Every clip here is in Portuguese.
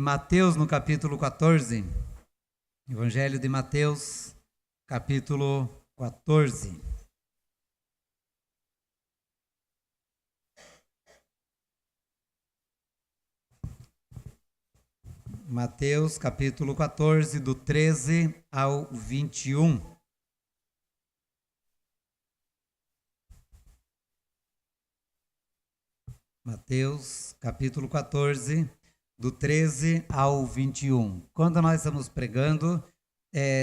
Mateus, no capítulo 14. Evangelho de Mateus, capítulo 14. Mateus, capítulo 14, do 13 ao 21. Mateus, capítulo 14, do 13 ao 21. Quando nós estamos pregando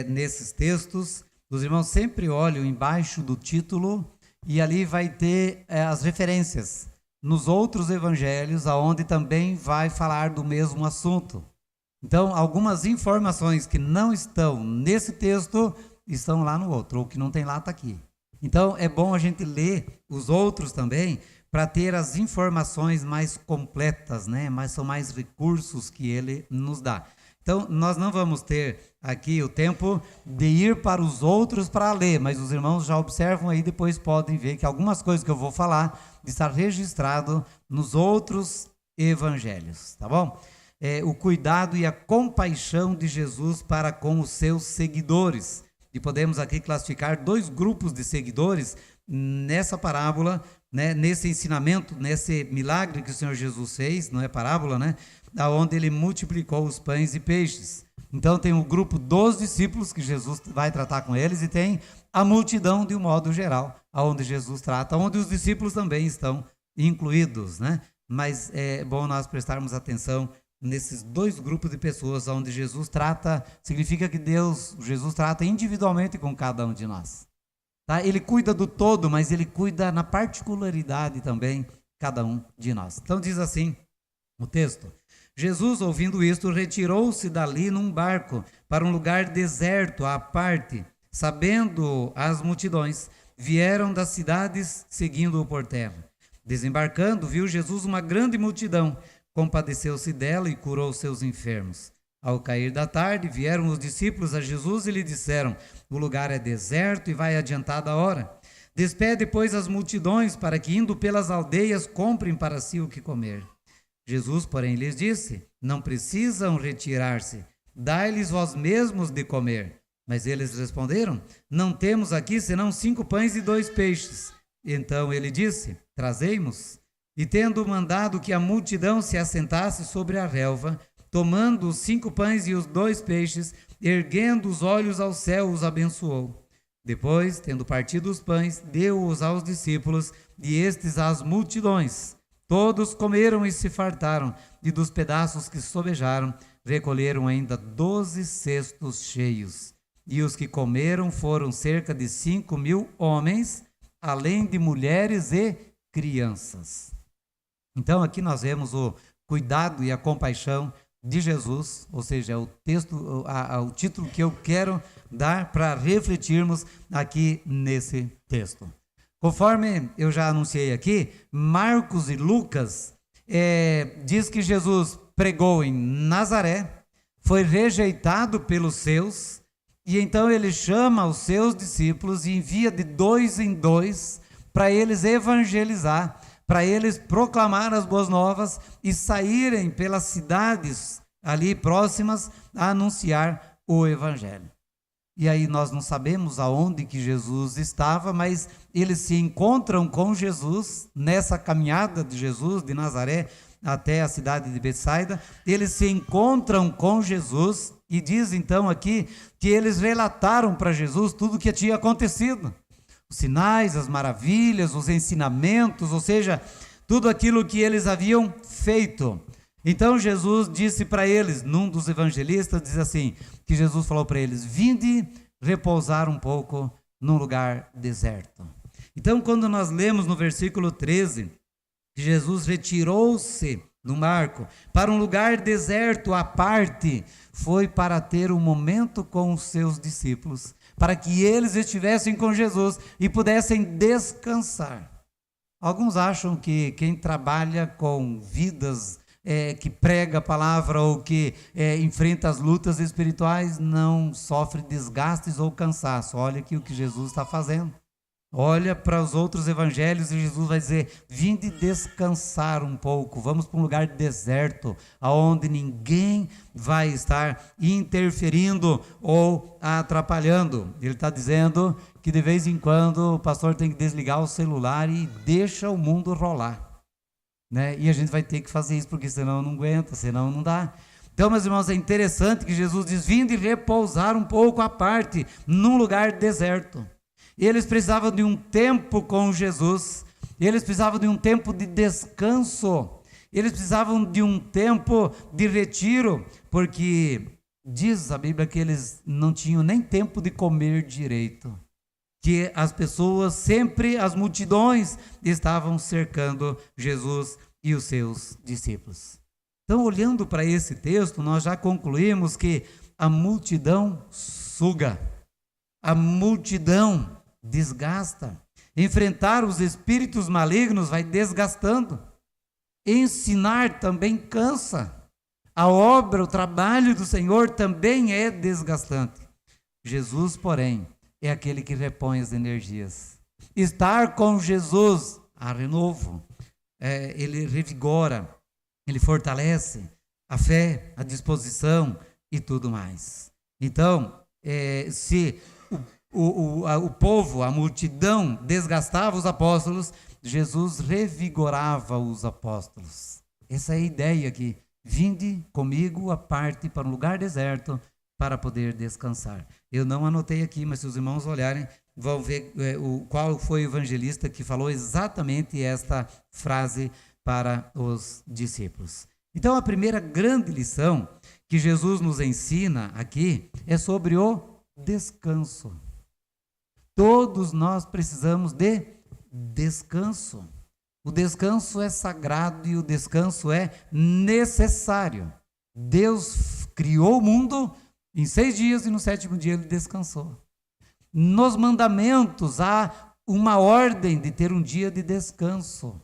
nesses textos, os irmãos sempre olham embaixo do título e ali vai ter as referências nos outros evangelhos, aonde também vai falar do mesmo assunto. Então, algumas informações que não estão nesse texto estão lá no outro, ou que não tem lá está aqui. Então, é bom a gente ler os outros também, para ter as informações mais completas, né? Mas são mais recursos que ele nos dá. Então, nós não vamos ter aqui o tempo de ir para os outros para ler, mas os irmãos já observam aí, depois podem ver que algumas coisas que eu vou falar está registrado nos outros evangelhos, tá bom? O cuidado e a compaixão de Jesus para com os seus seguidores. E podemos aqui classificar dois grupos de seguidores nessa parábola, né, nesse ensinamento, nesse milagre que o Senhor Jesus fez, não é parábola, né? Onde ele multiplicou os pães e peixes. Então tem o grupo dos discípulos que Jesus vai tratar com eles, e tem a multidão de um modo geral, onde Jesus trata, onde os discípulos também estão incluídos, né? Mas é bom nós prestarmos atenção nesses dois grupos de pessoas, onde Jesus trata, significa que Jesus trata individualmente com cada um de nós. Tá? Ele cuida do todo, mas ele cuida na particularidade também, cada um de nós. Então diz assim o texto: Jesus, ouvindo isto, retirou-se dali num barco para um lugar deserto à parte. Sabendo as multidões, vieram das cidades seguindo-o por terra. Desembarcando, viu Jesus uma grande multidão, compadeceu-se dela e curou seus enfermos. Ao cair da tarde, vieram os discípulos a Jesus e lhe disseram: o lugar é deserto e vai adiantada a hora. Despede, pois, as multidões, para que, indo pelas aldeias, comprem para si o que comer. Jesus, porém, lhes disse: não precisam retirar-se, dai-lhes vós mesmos de comer. Mas eles responderam: não temos aqui senão 5 pães e 2 peixes. Então ele disse: trazei-mos. E tendo mandado que a multidão se assentasse sobre a relva, tomando os 5 pães e os 2 peixes, erguendo os olhos ao céu, os abençoou. Depois, tendo partido os pães, deu-os aos discípulos, e estes às multidões. Todos comeram e se fartaram, e dos pedaços que sobejaram, recolheram ainda 12 cestos cheios. E os que comeram foram cerca de 5.000 homens, além de mulheres e crianças. Então, aqui nós vemos o cuidado e a compaixão de Jesus, ou seja, o texto, o título que eu quero dar para refletirmos aqui nesse texto. Conforme eu já anunciei aqui, Marcos e Lucas diz que Jesus pregou em Nazaré, foi rejeitado pelos seus, e então ele chama os seus discípulos e envia de 2 em 2 para eles evangelizar, para eles proclamar as boas novas e saírem pelas cidades ali próximas a anunciar o evangelho. E aí nós não sabemos aonde que Jesus estava, mas eles se encontram com Jesus nessa caminhada de Jesus de Nazaré até a cidade de Betsaida. Eles se encontram com Jesus e diz então aqui que eles relataram para Jesus tudo o que tinha acontecido. Os sinais, as maravilhas, os ensinamentos, ou seja, tudo aquilo que eles haviam feito. Então Jesus disse para eles, num dos evangelistas, diz assim, que Jesus falou para eles: vinde repousar um pouco num lugar deserto. Então, quando nós lemos no versículo 13, que Jesus retirou-se do barco para um lugar deserto à parte, foi para ter um momento com os seus discípulos, para que eles estivessem com Jesus e pudessem descansar. Alguns acham que quem trabalha com vidas que prega a palavra ou que enfrenta as lutas espirituais não sofre desgastes ou cansaço. Olha aqui o que Jesus está fazendo. Olha para os outros evangelhos e Jesus vai dizer: vinde descansar um pouco, vamos para um lugar deserto, aonde ninguém vai estar interferindo ou atrapalhando. Ele está dizendo que de vez em quando o pastor tem que desligar o celular e deixa o mundo rolar, né? E a gente vai ter que fazer isso, porque senão não aguenta, senão não dá. Então, meus irmãos, é interessante que Jesus diz: vinde repousar um pouco à parte, num lugar deserto. Eles precisavam de um tempo com Jesus, eles precisavam de um tempo de descanso, eles precisavam de um tempo de retiro, porque diz a Bíblia que eles não tinham nem tempo de comer direito, que as pessoas sempre, as multidões estavam cercando Jesus e os seus discípulos. Então, olhando para esse texto, nós já concluímos que a multidão suga, a multidão desgasta. Enfrentar os espíritos malignos vai desgastando. Ensinar também cansa. A obra, o trabalho do Senhor também é desgastante. Jesus, porém, é aquele que repõe as energias. Estar com Jesus há renovo. Ele revigora, ele fortalece a fé, a disposição e tudo mais. Então, se o povo, a multidão desgastava os apóstolos, Jesus revigorava os apóstolos. Essa é a ideia aqui. Vinde comigo à parte para um lugar deserto para poder descansar. Eu não anotei aqui, mas se os irmãos olharem, vão ver qual foi o evangelista que falou exatamente esta frase para os discípulos. Então, a primeira grande lição que Jesus nos ensina aqui é sobre o descanso. Todos nós precisamos de descanso. O descanso é sagrado e o descanso é necessário. Deus criou o mundo em 6 dias e no 7º dia ele descansou. Nos mandamentos há uma ordem de ter um dia de descanso.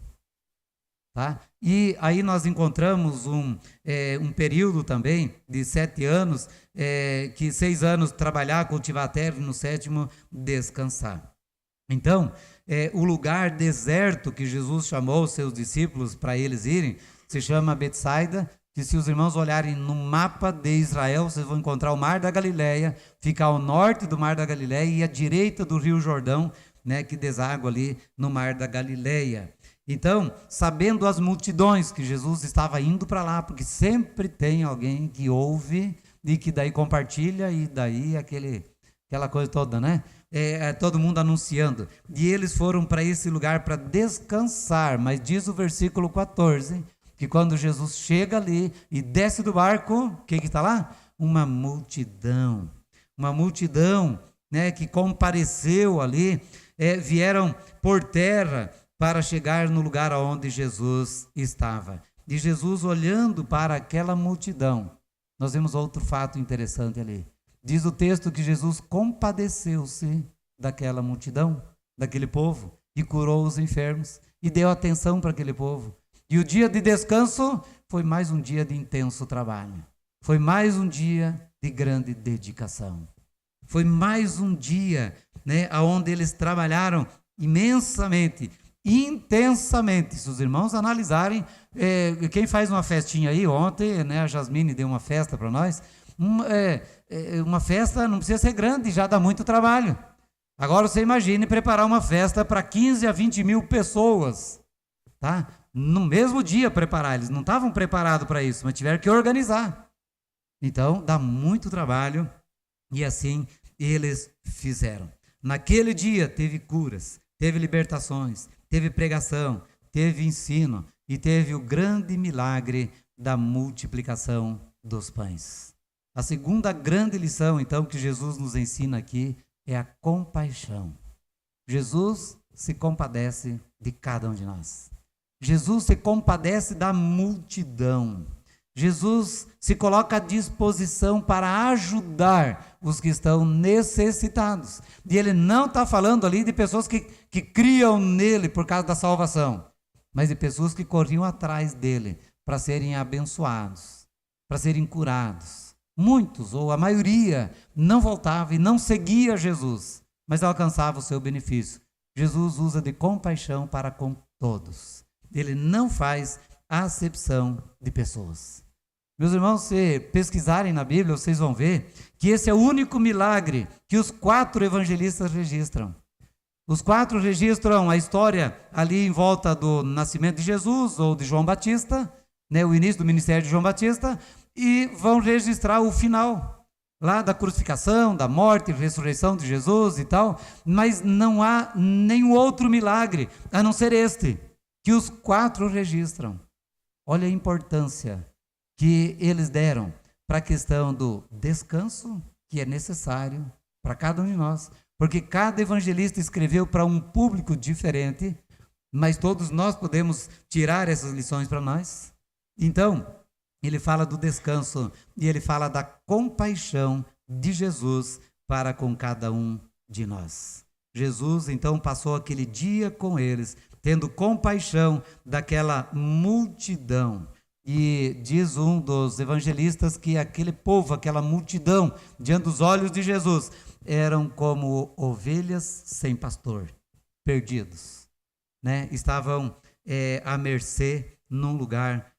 Tá? E aí nós encontramos um período também de 7 anos, que 6 anos trabalhar, cultivar a terra e no 7º descansar. Então, o lugar deserto que Jesus chamou os seus discípulos para eles irem, se chama Betsaida, que se os irmãos olharem no mapa de Israel, vocês vão encontrar o Mar da Galileia, fica ao norte do Mar da Galileia e à direita do Rio Jordão, né, que deságua ali no Mar da Galileia. Então, sabendo as multidões que Jesus estava indo para lá, porque sempre tem alguém que ouve e que daí compartilha e daí aquela coisa toda, né? Todo mundo anunciando. E eles foram para esse lugar para descansar, mas diz o versículo 14, que quando Jesus chega ali e desce do barco, o que está lá? Uma multidão, né, que compareceu ali, vieram por terra para chegar no lugar onde Jesus estava. E Jesus, olhando para aquela multidão, nós vemos outro fato interessante ali. Diz o texto que Jesus compadeceu-se daquela multidão, daquele povo, e curou os enfermos, e deu atenção para aquele povo. E o dia de descanso foi mais um dia de intenso trabalho. Foi mais um dia de grande dedicação. Foi mais um dia, né, onde eles trabalharam imensamente, intensamente. Se os irmãos analisarem, quem faz uma festinha aí, ontem, né, a Jasmine deu uma festa para nós, uma festa não precisa ser grande, já dá muito trabalho. Agora você imagine preparar uma festa para 15 a 20 mil pessoas, tá? No mesmo dia preparar, eles não estavam preparados para isso, mas tiveram que organizar. Então, dá muito trabalho e assim eles fizeram. Naquele dia teve curas, teve libertações, teve pregação, teve ensino e teve o grande milagre da multiplicação dos pães. A segunda grande lição, então, que Jesus nos ensina aqui é a compaixão. Jesus se compadece de cada um de nós. Jesus se compadece da multidão. Jesus se coloca à disposição para ajudar os que estão necessitados. E ele não está falando ali de pessoas que criam nele por causa da salvação, mas de pessoas que corriam atrás dele para serem abençoados, para serem curados. Muitos, ou a maioria, não voltava e não seguia Jesus, mas alcançava o seu benefício. Jesus usa de compaixão para com todos. Ele não faz acepção de pessoas. Meus irmãos, se pesquisarem na Bíblia, vocês vão ver que esse é o único milagre que os 4 evangelistas registram. Os 4 registram a história ali em volta do nascimento de Jesus ou de João Batista, né, o início do ministério de João Batista, e vão registrar o final, lá da crucificação, da morte e ressurreição de Jesus e tal, mas não há nenhum outro milagre, a não ser este, que os 4 registram. Olha a importância que eles deram para a questão do descanso, que é necessário para cada um de nós, porque cada evangelista escreveu para um público diferente, mas todos nós podemos tirar essas lições para nós. Então, ele fala do descanso e ele fala da compaixão de Jesus para com cada um de nós. Jesus, então, passou aquele dia com eles, tendo compaixão daquela multidão. E diz um dos evangelistas que aquele povo, aquela multidão, diante dos olhos de Jesus, eram como ovelhas sem pastor, perdidos, né? Estavam à mercê num lugar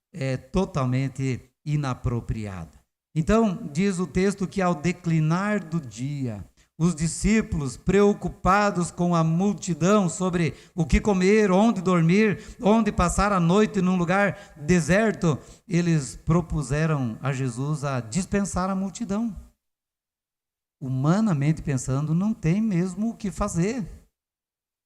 totalmente inapropriado. Então, diz o texto que ao declinar do dia, os discípulos, preocupados com a multidão sobre o que comer, onde dormir, onde passar a noite num lugar deserto, eles propuseram a Jesus a dispensar a multidão. Humanamente pensando, não tem mesmo o que fazer.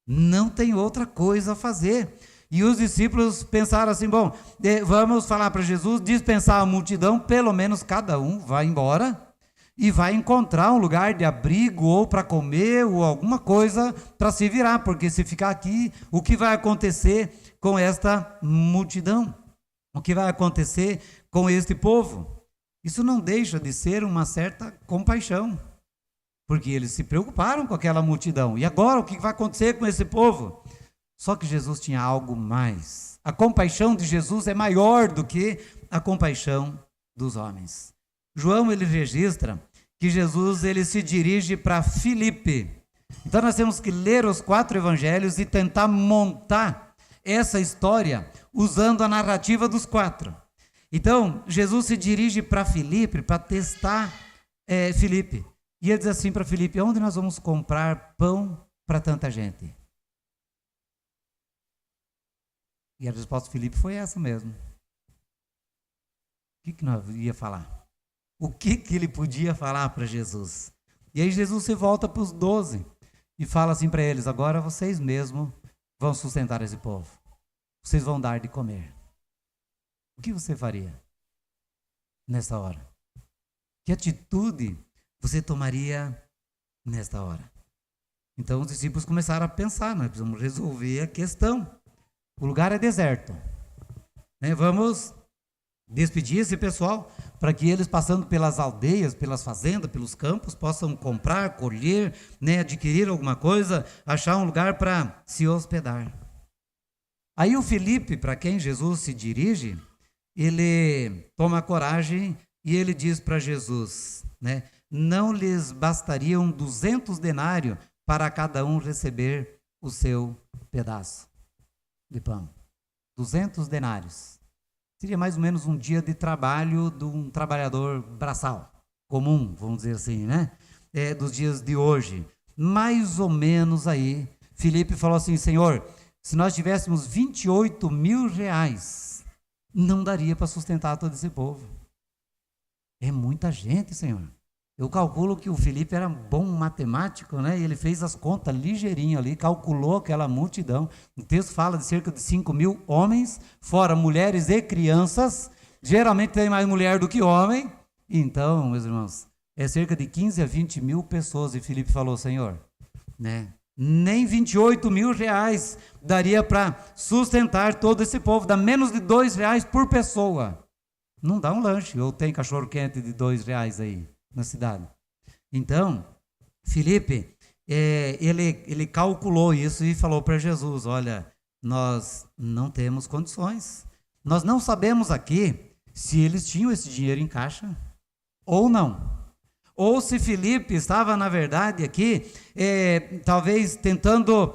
Não tem outra coisa a fazer. E os discípulos pensaram assim, bom, vamos falar para Jesus, dispensar a multidão, pelo menos cada um vai embora e vai encontrar um lugar de abrigo ou para comer ou alguma coisa para se virar, porque se ficar aqui, o que vai acontecer com esta multidão? O que vai acontecer com este povo? Isso não deixa de ser uma certa compaixão, porque eles se preocuparam com aquela multidão. E agora o que vai acontecer com esse povo? Só que Jesus tinha algo mais. A compaixão de Jesus é maior do que a compaixão dos homens. João, ele registra que Jesus, ele se dirige para Filipe. Então nós temos que ler os 4 evangelhos e tentar montar essa história usando a narrativa dos 4. Então, Jesus se dirige para Filipe, para testar Filipe. E ele diz assim para Filipe, onde nós vamos comprar pão para tanta gente? E a resposta de Filipe foi essa mesmo. O que nós ia falar? O que ele podia falar para Jesus? E aí Jesus se volta para os 12 e fala assim para eles, agora vocês mesmos vão sustentar esse povo. Vocês vão dar de comer. O que você faria nessa hora? Que atitude você tomaria nesta hora? Então os discípulos começaram a pensar, nós precisamos resolver a questão. O lugar é deserto, né? Vamos despedir esse pessoal para que eles, passando pelas aldeias, pelas fazendas, pelos campos, possam comprar, colher, né, adquirir alguma coisa, achar um lugar para se hospedar. Aí o Filipe, para quem Jesus se dirige, ele toma coragem e ele diz para Jesus, né, não lhes bastariam 200 denários para cada um receber o seu pedaço de pão. 200 denários. Seria mais ou menos um dia de trabalho de um trabalhador braçal, comum, vamos dizer assim, né? Dos dias de hoje. Mais ou menos aí, Filipe falou assim, Senhor, se nós tivéssemos 28 mil reais, não daria para sustentar todo esse povo. É muita gente, Senhor. Eu calculo que o Filipe era bom matemático, né? E ele fez as contas ligeirinho ali, calculou aquela multidão. O texto fala de cerca de 5 mil homens, fora mulheres e crianças. Geralmente tem mais mulher do que homem. Então, meus irmãos, é cerca de 15 a 20 mil pessoas. E Filipe falou, Senhor, né? Nem 28 mil reais daria para sustentar todo esse povo. Dá menos de 2 reais por pessoa. Não dá um lanche. Ou tem cachorro quente de 2 reais aí na cidade. Então, Filipe, ele calculou isso e falou para Jesus, olha, nós não temos condições. Nós não sabemos aqui se eles tinham esse dinheiro em caixa ou não. ou se Filipe estava, na verdade, aqui, talvez tentando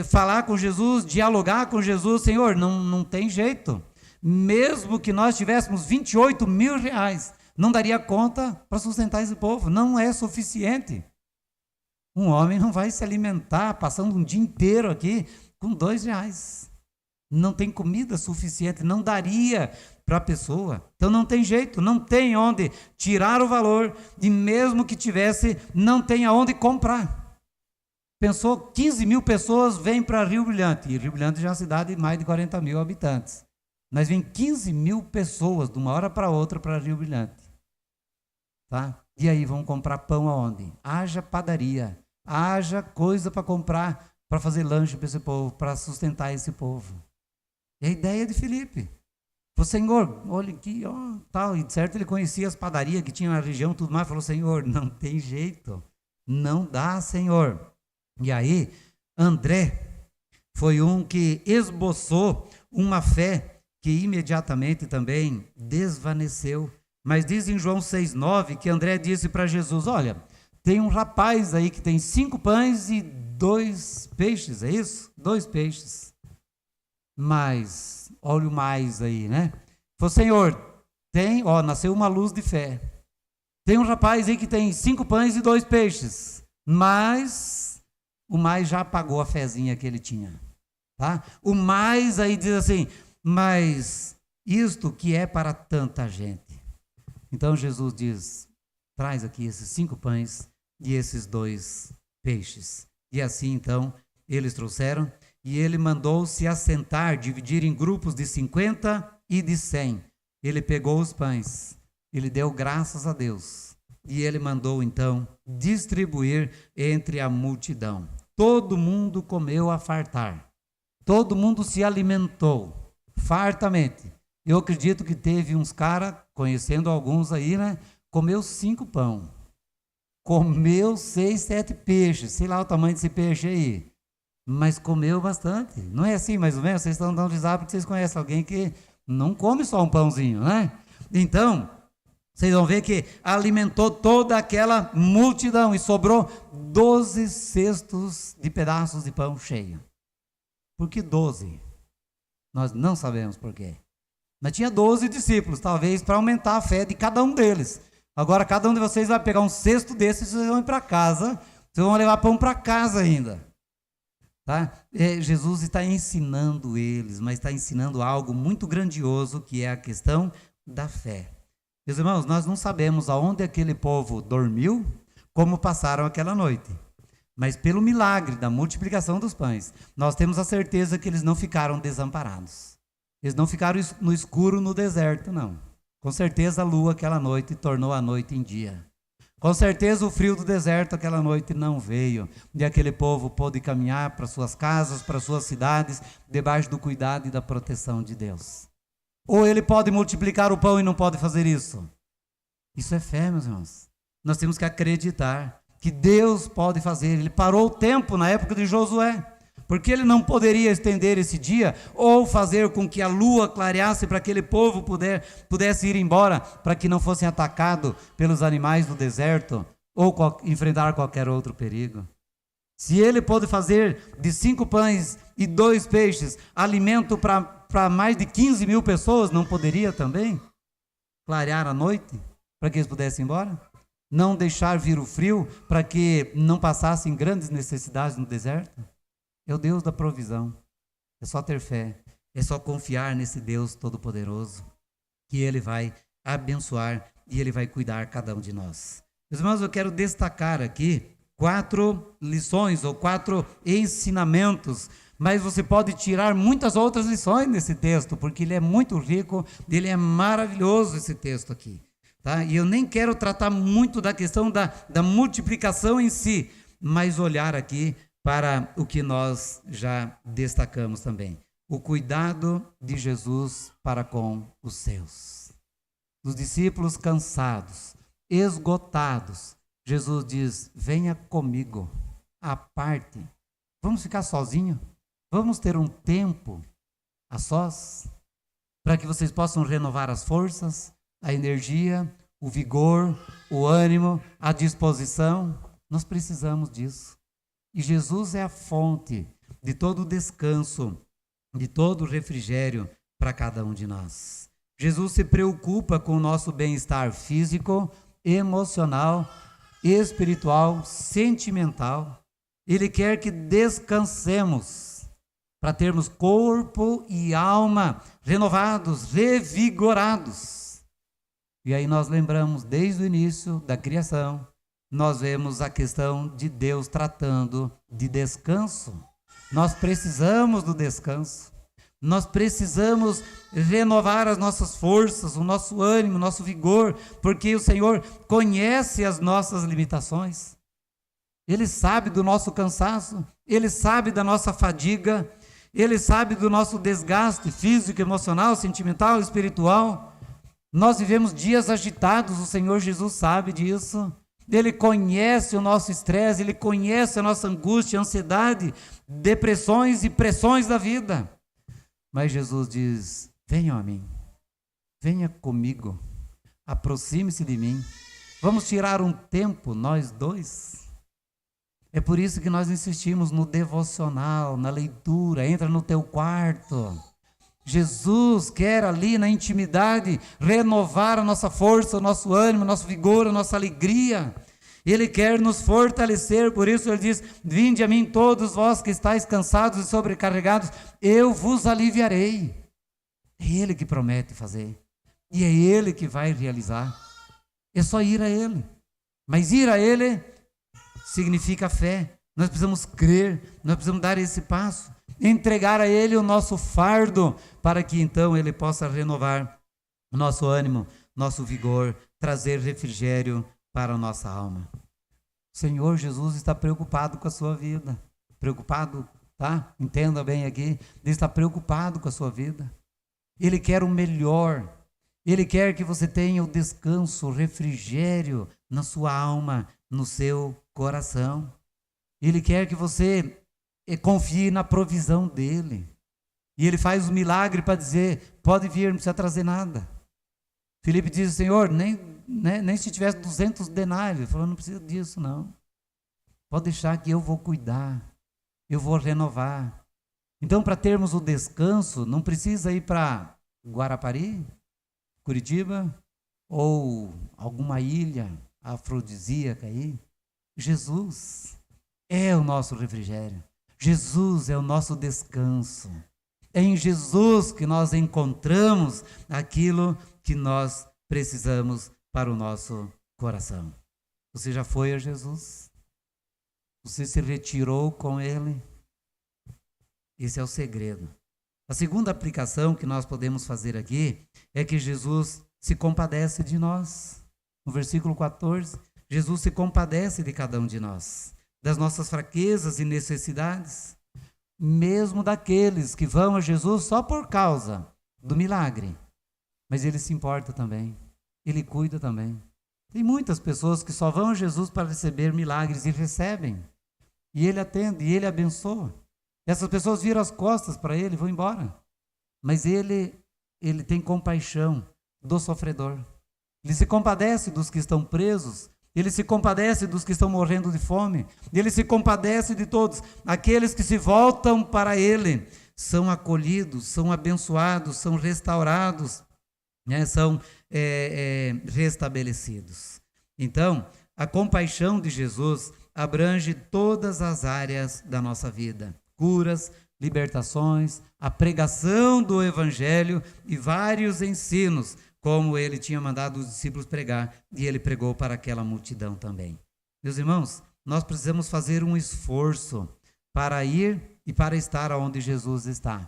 falar com Jesus, dialogar com Jesus. Senhor, não tem jeito. Mesmo que nós tivéssemos 28 mil reais, não daria conta para sustentar esse povo, não é suficiente. Um homem não vai se alimentar passando um dia inteiro aqui com 2 reais. Não tem comida suficiente, não daria para a pessoa. Então não tem jeito, não tem onde tirar o valor, e mesmo que tivesse, não tem aonde comprar. Pensou, 15 mil pessoas vêm para Rio Brilhante, e Rio Brilhante já é uma cidade de mais de 40 mil habitantes. Mas vem 15 mil pessoas de uma hora para outra para Rio Brilhante. Tá? E aí vão comprar pão aonde? Haja padaria, haja coisa para comprar, para fazer lanche para esse povo, para sustentar esse povo. É a ideia de Filipe. Falou, Senhor, olha aqui, ó, tal. E certo, ele conhecia as padarias que tinham na região, tudo mais. Falou, Senhor, não tem jeito, não dá, Senhor. E aí, André foi um que esboçou uma fé que imediatamente também desvaneceu. Mas diz em João 6,9 que André disse para Jesus, olha, tem um rapaz aí que tem 5 pães e 2 peixes, é isso? 2 peixes. Mas, olha o mais aí, né? Falou, Senhor, nasceu uma luz de fé. Tem um rapaz aí que tem 5 pães e 2 peixes, mas o mais já apagou a fezinha que ele tinha. Tá? O mais aí diz assim, mas isto que é para tanta gente. Então Jesus diz, traz aqui esses 5 pães e esses 2 peixes. E assim então eles trouxeram, e ele mandou se assentar, dividir em grupos de 50 e de 100. Ele pegou os pães, ele deu graças a Deus, e ele mandou então distribuir entre a multidão. Todo mundo comeu a fartar, todo mundo se alimentou fartamente. Eu acredito que teve uns caras, conhecendo alguns aí, né? Comeu 5 pão, comeu 6, 7 peixes, sei lá o tamanho desse peixe aí, mas comeu bastante. Não é assim, mais ou menos? Vocês estão dando risada porque vocês conhecem alguém que não come só um pãozinho, né? Então, vocês vão ver que alimentou toda aquela multidão e sobrou 12 cestos de pedaços de pão cheio. Por que 12? Nós não sabemos por quê. Mas tinha 12 discípulos, talvez para aumentar a fé de cada um deles. Agora cada um de vocês vai pegar um cesto desses e vocês vão ir para casa, vocês vão levar pão para casa ainda. Tá? Jesus está ensinando eles, mas está ensinando algo muito grandioso, que é a questão da fé. Meus irmãos, nós não sabemos aonde aquele povo dormiu, como passaram aquela noite. Mas pelo milagre da multiplicação dos pães, nós temos a certeza que eles não ficaram desamparados. Eles não ficaram no escuro no deserto, não. Com certeza a lua aquela noite tornou a noite em dia. Com certeza o frio do deserto aquela noite não veio, e aquele povo pôde caminhar para suas casas, para suas cidades, debaixo do cuidado e da proteção de Deus. Ou ele pode multiplicar o pão e não pode fazer isso? Isso é fé, meus irmãos. Nós temos que acreditar que Deus pode fazer. Ele parou o tempo na época de Josué, porque ele não poderia estender esse dia, ou fazer com que a lua clareasse para que aquele povo pudesse ir embora, para que não fossem atacados pelos animais do deserto, ou enfrentar qualquer outro perigo. Se ele pôde fazer de 5 pães e 2 peixes, alimento para mais de 15 mil pessoas, não poderia também clarear a noite, para que eles pudessem ir embora? Não deixar vir o frio, para que não passassem grandes necessidades no deserto? É o Deus da provisão. É só ter fé, é só confiar nesse Deus Todo-Poderoso, que Ele vai abençoar e Ele vai cuidar cada um de nós. Meus irmãos, eu quero destacar aqui 4 lições ou 4 ensinamentos, mas você pode tirar muitas outras lições nesse texto, porque ele é muito rico, ele é maravilhoso esse texto aqui. Tá? E eu nem quero tratar muito da questão da multiplicação em si, mas olhar aqui para o que nós já destacamos também. O cuidado de Jesus para com os seus. Os discípulos cansados, esgotados, Jesus diz, venha comigo, à parte. Vamos ficar sozinhos? Vamos ter um tempo a sós? Para que vocês possam renovar as forças, a energia, o vigor, o ânimo, a disposição. Nós precisamos disso. E Jesus é a fonte de todo o descanso, de todo o refrigério para cada um de nós. Jesus se preocupa com o nosso bem-estar físico, emocional, espiritual, sentimental. Ele quer que descansemos para termos corpo e alma renovados, revigorados. E aí nós lembramos, desde o início da criação, nós vemos a questão de Deus tratando de descanso. Nós precisamos do descanso. Nós precisamos renovar as nossas forças, o nosso ânimo, o nosso vigor, porque o Senhor conhece as nossas limitações. Ele sabe do nosso cansaço, Ele sabe da nossa fadiga, Ele sabe do nosso desgaste físico, emocional, sentimental, espiritual. Nós vivemos dias agitados, o Senhor Jesus sabe disso. Ele conhece o nosso estresse, Ele conhece a nossa angústia, ansiedade, depressões e pressões da vida. Mas Jesus diz: venham a mim, venha comigo, aproxime-se de mim, vamos tirar um tempo, nós dois. É por isso que nós insistimos no devocional, na leitura. Entra no teu quarto. Jesus quer ali na intimidade renovar a nossa força, o nosso ânimo, o nosso vigor, a nossa alegria. Ele quer nos fortalecer, por isso ele diz: vinde a mim todos vós que estáis cansados e sobrecarregados, eu vos aliviarei. É Ele que promete fazer, e é Ele que vai realizar. É só ir a Ele, mas ir a Ele significa fé. Nós precisamos crer, nós precisamos dar esse passo, entregar a Ele o nosso fardo, para que então Ele possa renovar o nosso ânimo, nosso vigor, trazer refrigério para a nossa alma. O Senhor Jesus está preocupado com a sua vida. Preocupado, tá? Entenda bem aqui. Ele está preocupado com a sua vida. Ele quer o melhor. Ele quer que você tenha o descanso, o refrigério na sua alma, no seu coração. Ele quer que você confie na provisão dele. E ele faz o milagre para dizer: pode vir, não precisa trazer nada. Filipe diz: Senhor, nem se tivesse 200 denários. Ele falou: não precisa disso não. Pode deixar que eu vou cuidar. Eu vou renovar. Então, para termos o descanso, não precisa ir para Guarapari, Curitiba, ou alguma ilha afrodisíaca aí. Jesus é o nosso refrigério. Jesus é o nosso descanso. É em Jesus que nós encontramos aquilo que nós precisamos para o nosso coração. Você já foi a Jesus? Você se retirou com Ele? Esse é o segredo. A segunda aplicação que nós podemos fazer aqui é que Jesus se compadece de nós. No versículo 14, Jesus se compadece de cada um de nós, das nossas fraquezas e necessidades, mesmo daqueles que vão a Jesus só por causa do milagre. Mas Ele se importa também, Ele cuida também. Tem muitas pessoas que só vão a Jesus para receber milagres e recebem. E Ele atende, e Ele abençoa. Essas pessoas viram as costas para Ele e vão embora. Mas Ele tem compaixão do sofredor. Ele se compadece dos que estão presos. Ele se compadece dos que estão morrendo de fome. Ele se compadece de todos. Aqueles que se voltam para Ele são acolhidos, são abençoados, são restaurados, né? São restabelecidos. Então, a compaixão de Jesus abrange todas as áreas da nossa vida. Curas, libertações, a pregação do Evangelho e vários ensinos, como Ele tinha mandado os discípulos pregar, e Ele pregou para aquela multidão também. Meus irmãos, nós precisamos fazer um esforço para ir e para estar onde Jesus está.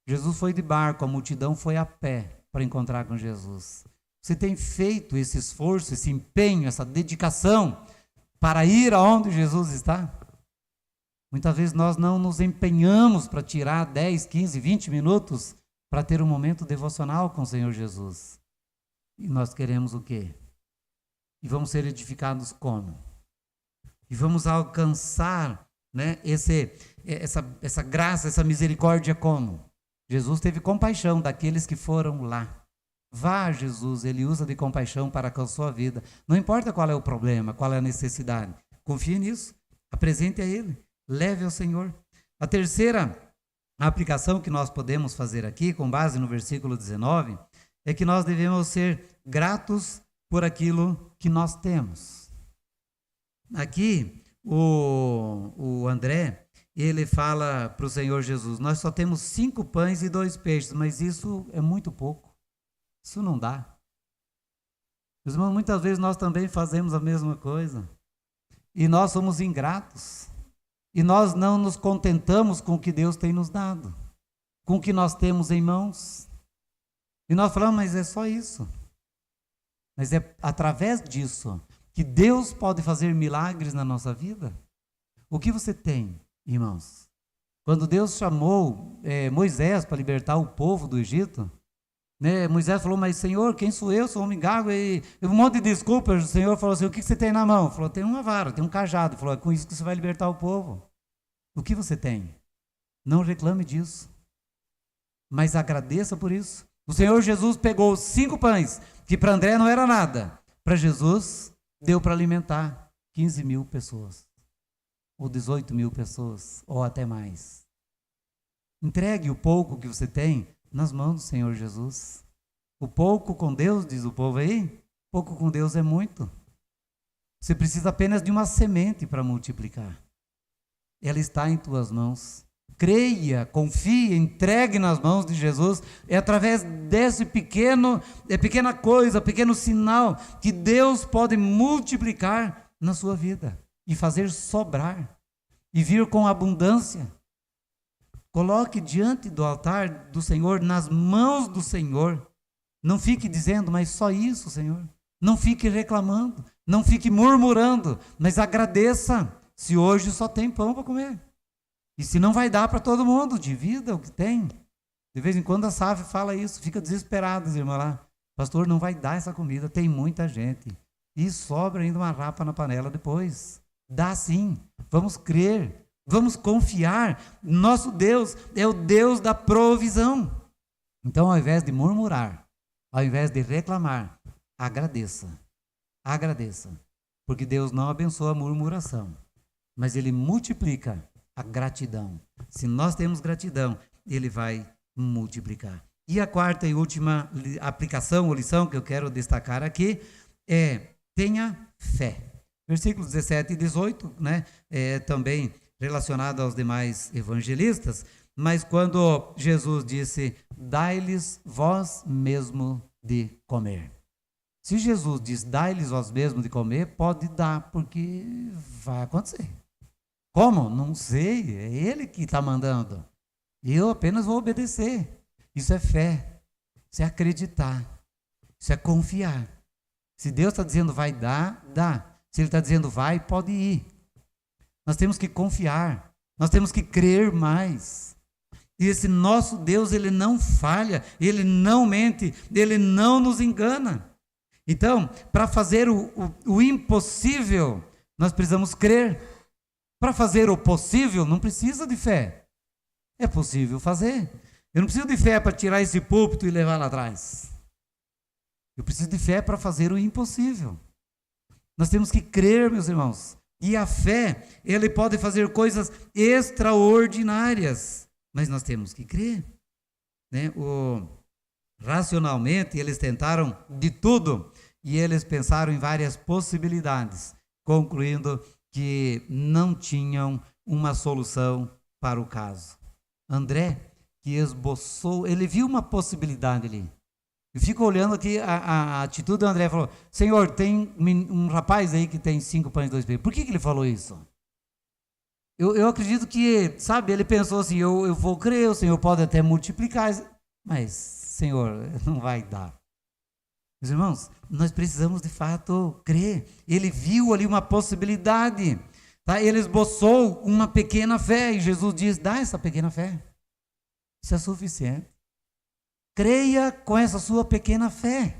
Jesus foi de barco, a multidão foi a pé para encontrar com Jesus. Você tem feito esse esforço, esse empenho, essa dedicação para ir aonde Jesus está? Muitas vezes nós não nos empenhamos para tirar 10, 15, 20 minutos para ter um momento devocional com o Senhor Jesus. E nós queremos o quê? E vamos ser edificados como? E vamos alcançar, né, essa graça, essa misericórdia como? Jesus teve compaixão daqueles que foram lá. Vá a Jesus, Ele usa de compaixão para com a sua vida. Não importa qual é o problema, qual é a necessidade. Confie nisso, apresente a Ele, leve ao Senhor. A terceira aplicação que nós podemos fazer aqui, com base no versículo 19, é que nós devemos ser gratos por aquilo que nós temos. Aqui, o André, ele fala para o Senhor Jesus, nós só temos 5 pães e 2 peixes, mas isso é muito pouco. Isso não dá. Meus irmãos, muitas vezes nós também fazemos a mesma coisa. E nós somos ingratos. E nós não nos contentamos com o que Deus tem nos dado. Com o que nós temos em mãos. E nós falamos, mas é só isso. Mas é através disso que Deus pode fazer milagres na nossa vida. O que você tem, irmãos? Quando Deus chamou Moisés para libertar o povo do Egito, né, Moisés falou, mas Senhor, quem sou eu? Sou homem gago. E um monte de desculpas. O Senhor falou assim, o que você tem na mão? Falou, tem uma vara, tem um cajado. Falou, é com isso que você vai libertar o povo. O que você tem? Não reclame disso. Mas agradeça por isso. O Senhor Jesus pegou 5 pães, que para André não era nada. Para Jesus, deu para alimentar 15 mil pessoas. Ou 18 mil pessoas, ou até mais. Entregue o pouco que você tem nas mãos do Senhor Jesus. O pouco com Deus, diz o povo aí, pouco com Deus é muito. Você precisa apenas de uma semente para multiplicar. Ela está em tuas mãos. Creia, confie, entregue nas mãos de Jesus. É através desse pequena coisa, pequeno sinal, que Deus pode multiplicar na sua vida e fazer sobrar e vir com abundância. Coloque diante do altar do Senhor, nas mãos do Senhor. Não fique dizendo, mas só isso, Senhor. Não fique reclamando, não fique murmurando, mas agradeça se hoje só tem pão para comer. E se não vai dar para todo mundo, divida o que tem. De vez em quando a SAF fala isso, fica desesperada, irmã lá. Pastor, não vai dar essa comida, tem muita gente. E sobra ainda uma rapa na panela depois. Dá sim, vamos crer. Vamos confiar, nosso Deus é o Deus da provisão. Então, ao invés de murmurar, ao invés de reclamar, agradeça. Agradeça. Porque Deus não abençoa a murmuração, mas Ele multiplica a gratidão. Se nós temos gratidão, Ele vai multiplicar. E a quarta e última aplicação ou lição que eu quero destacar aqui é: tenha fé. Versículos 17 e 18, né? Também relacionado aos demais evangelistas, mas quando Jesus disse, dai-lhes vós mesmo de comer. Se Jesus diz, dai-lhes vós mesmo de comer, pode dar, porque vai acontecer. Como? Não sei, é Ele que está mandando. Eu apenas vou obedecer. Isso é fé, isso é acreditar, isso é confiar. Se Deus está dizendo vai dar, dá. Se Ele está dizendo vai, pode ir. Nós temos que confiar, nós temos que crer mais. E esse nosso Deus, Ele não falha, Ele não mente, Ele não nos engana. Então, para fazer o impossível, nós precisamos crer. Para fazer o possível, não precisa de fé. É possível fazer. Eu não preciso de fé para tirar esse púlpito e levar lá atrás. Eu preciso de fé para fazer o impossível. Nós temos que crer, meus irmãos. E a fé, ele pode fazer coisas extraordinárias, mas nós temos que crer. Né? Racionalmente, eles tentaram de tudo, e eles pensaram em várias possibilidades, concluindo que não tinham uma solução para o caso. André, que esboçou, ele viu uma possibilidade ali. Eu fico olhando aqui a atitude do André, falou, Senhor, tem um rapaz aí que tem 5 pães e 2 peixes. Por que ele falou isso? Eu acredito que, sabe, ele pensou assim, eu vou crer, o Senhor pode até multiplicar, mas, Senhor, não vai dar. Meus irmãos, nós precisamos de fato crer. Ele viu ali uma possibilidade, tá? Ele esboçou uma pequena fé, e Jesus diz, dá essa pequena fé. Isso é suficiente. Creia com essa sua pequena fé,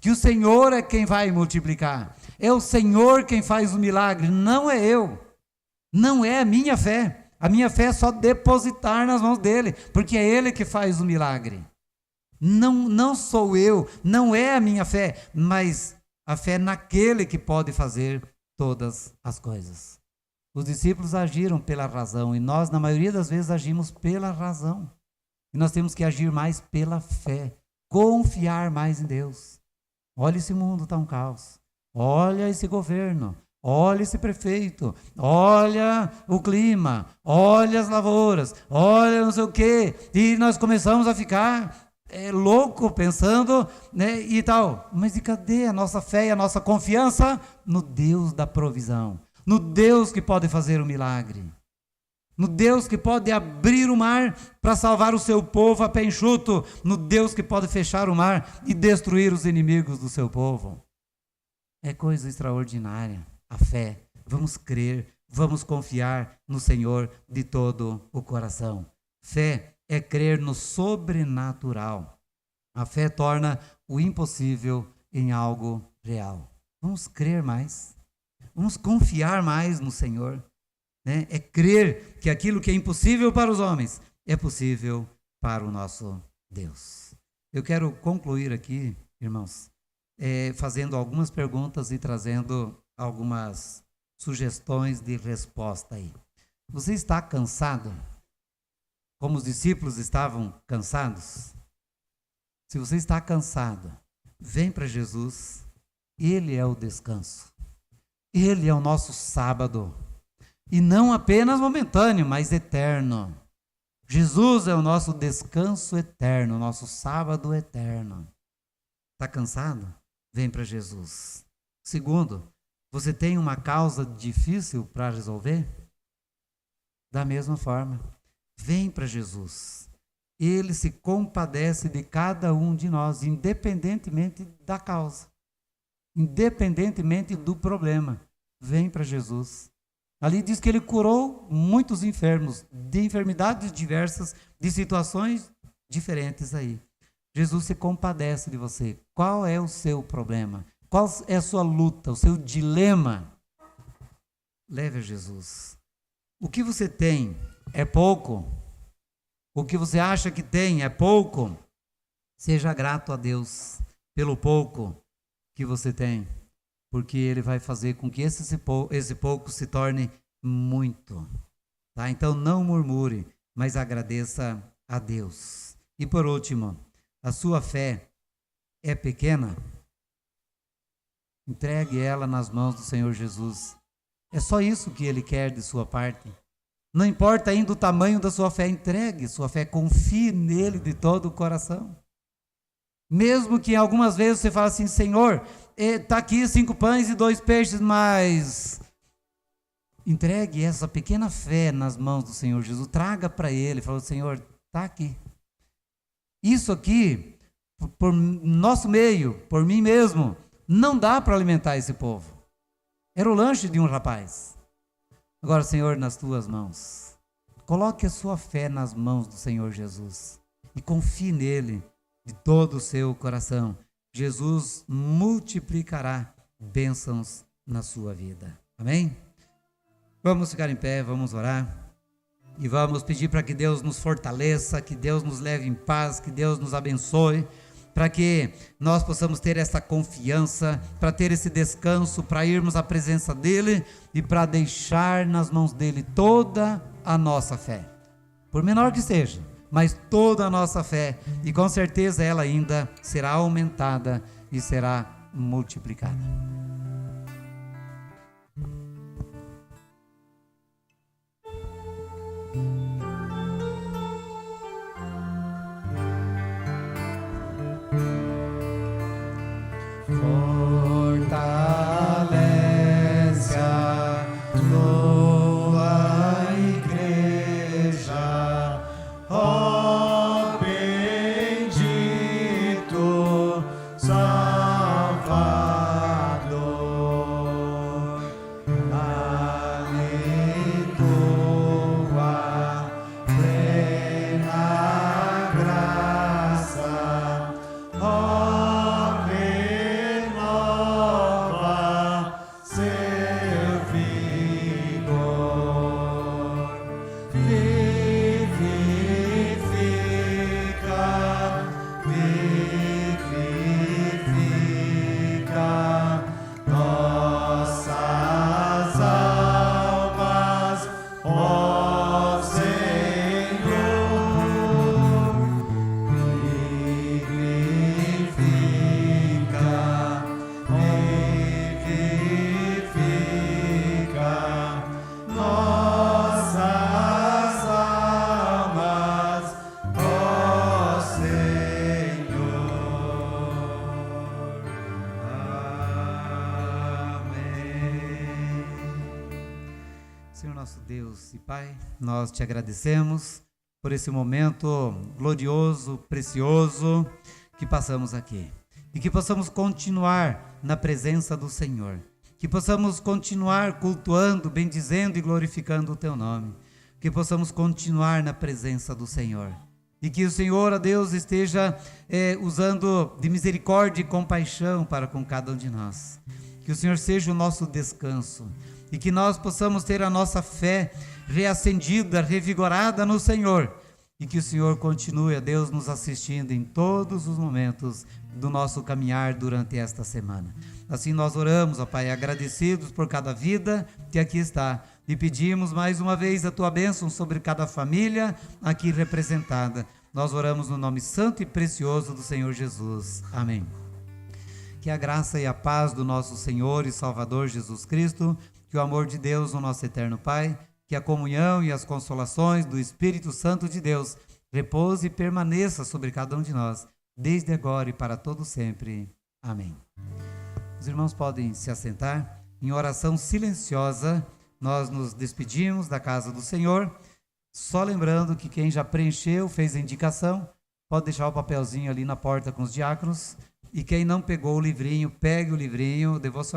que o Senhor é quem vai multiplicar, é o Senhor quem faz o milagre, não é eu, não é a minha fé é só depositar nas mãos dele, porque é Ele que faz o milagre. Não sou eu, não é a minha fé, mas a fé naquele que pode fazer todas as coisas. Os discípulos agiram pela razão e nós, na maioria das vezes, agimos pela razão. E nós temos que agir mais pela fé, confiar mais em Deus. Olha, esse mundo está um caos. Olha esse governo. Olha esse prefeito. Olha o clima. Olha as lavouras. Olha não sei o quê. E nós começamos a ficar louco pensando, né, e tal. Mas e cadê a nossa fé e a nossa confiança? No Deus da provisão. No Deus que pode fazer o milagre. No Deus que pode abrir o mar para salvar o seu povo a pé enxuto. No Deus que pode fechar o mar e destruir os inimigos do seu povo. É coisa extraordinária a fé. Vamos crer, vamos confiar no Senhor de todo o coração. Fé é crer no sobrenatural. A fé torna o impossível em algo real. Vamos crer mais. Vamos confiar mais no Senhor. É crer que aquilo que é impossível para os homens é possível para o nosso Deus. Eu quero concluir aqui, irmãos, fazendo algumas perguntas e trazendo algumas sugestões de resposta aí. Você está cansado? Como os discípulos estavam cansados? Se você está cansado, vem para Jesus. Ele é o descanso. Ele é o nosso sábado. E não apenas momentâneo, mas eterno. Jesus é o nosso descanso eterno, nosso sábado eterno. Está cansado? Vem para Jesus. Segundo, você tem uma causa difícil para resolver? Da mesma forma, vem para Jesus. Ele se compadece de cada um de nós, independentemente da causa, independentemente do problema. Vem para Jesus. Ali diz que ele curou muitos enfermos, de enfermidades diversas, de situações diferentes aí. Jesus se compadece de você. Qual é o seu problema? Qual é a sua luta, o seu dilema? Leve a Jesus. O que você tem é pouco? O que você acha que tem é pouco? Seja grato a Deus pelo pouco que você tem. Porque Ele vai fazer com que esse pouco se torne muito. Tá? Então não murmure, mas agradeça a Deus. E por último, a sua fé é pequena? Entregue ela nas mãos do Senhor Jesus. É só isso que Ele quer de sua parte. Não importa ainda o tamanho da sua fé, entregue sua fé, confie nele de todo o coração. Mesmo que algumas vezes você fale assim, Senhor, está aqui 5 pães e 2 peixes, mas entregue essa pequena fé nas mãos do Senhor Jesus, traga para Ele, fala, Senhor, está aqui. Isso aqui, por nosso meio, por mim mesmo, não dá para alimentar esse povo. Era o lanche de um rapaz. Agora, Senhor, nas tuas mãos, coloque a sua fé nas mãos do Senhor Jesus e confie nele de todo o seu coração. Jesus multiplicará bênçãos na sua vida. Amém? Vamos ficar em pé, vamos orar e vamos pedir para que Deus nos fortaleça, que Deus nos leve em paz, que Deus nos abençoe, para que nós possamos ter essa confiança, para ter esse descanso, para irmos à presença dEle e para deixar nas mãos dEle toda a nossa fé, por menor que seja, mas toda a nossa fé, e com certeza ela ainda será aumentada e será multiplicada. Fortalece a tua igreja, ó bendito Salvador. nosso Deus e Pai, nós te agradecemos por esse momento glorioso, precioso que passamos aqui. E que possamos continuar na presença do Senhor. Que possamos continuar cultuando, bendizendo e glorificando o teu nome. Que possamos continuar na presença do Senhor. E que o Senhor, ó Deus, esteja usando de misericórdia e compaixão para com cada um de nós. Que o Senhor seja o nosso descanso. E que nós possamos ter a nossa fé reacendida, revigorada no Senhor. E que o Senhor continue, ó Deus, nos assistindo em todos os momentos do nosso caminhar durante esta semana. Assim nós oramos, ó Pai, agradecidos por cada vida que aqui está. E pedimos mais uma vez a tua bênção sobre cada família aqui representada. Nós oramos no nome santo e precioso do Senhor Jesus. Amém. Que a graça e a paz do nosso Senhor e Salvador Jesus Cristo, que o amor de Deus, o nosso eterno Pai, que a comunhão e as consolações do Espírito Santo de Deus repouse e permaneça sobre cada um de nós, desde agora e para todo sempre. Amém. Os irmãos podem se assentar. Em oração silenciosa, nós nos despedimos da casa do Senhor, só lembrando que quem já preencheu, fez a indicação, pode deixar o papelzinho ali na porta com os diáconos, e quem não pegou o livrinho, pegue o livrinho devocional.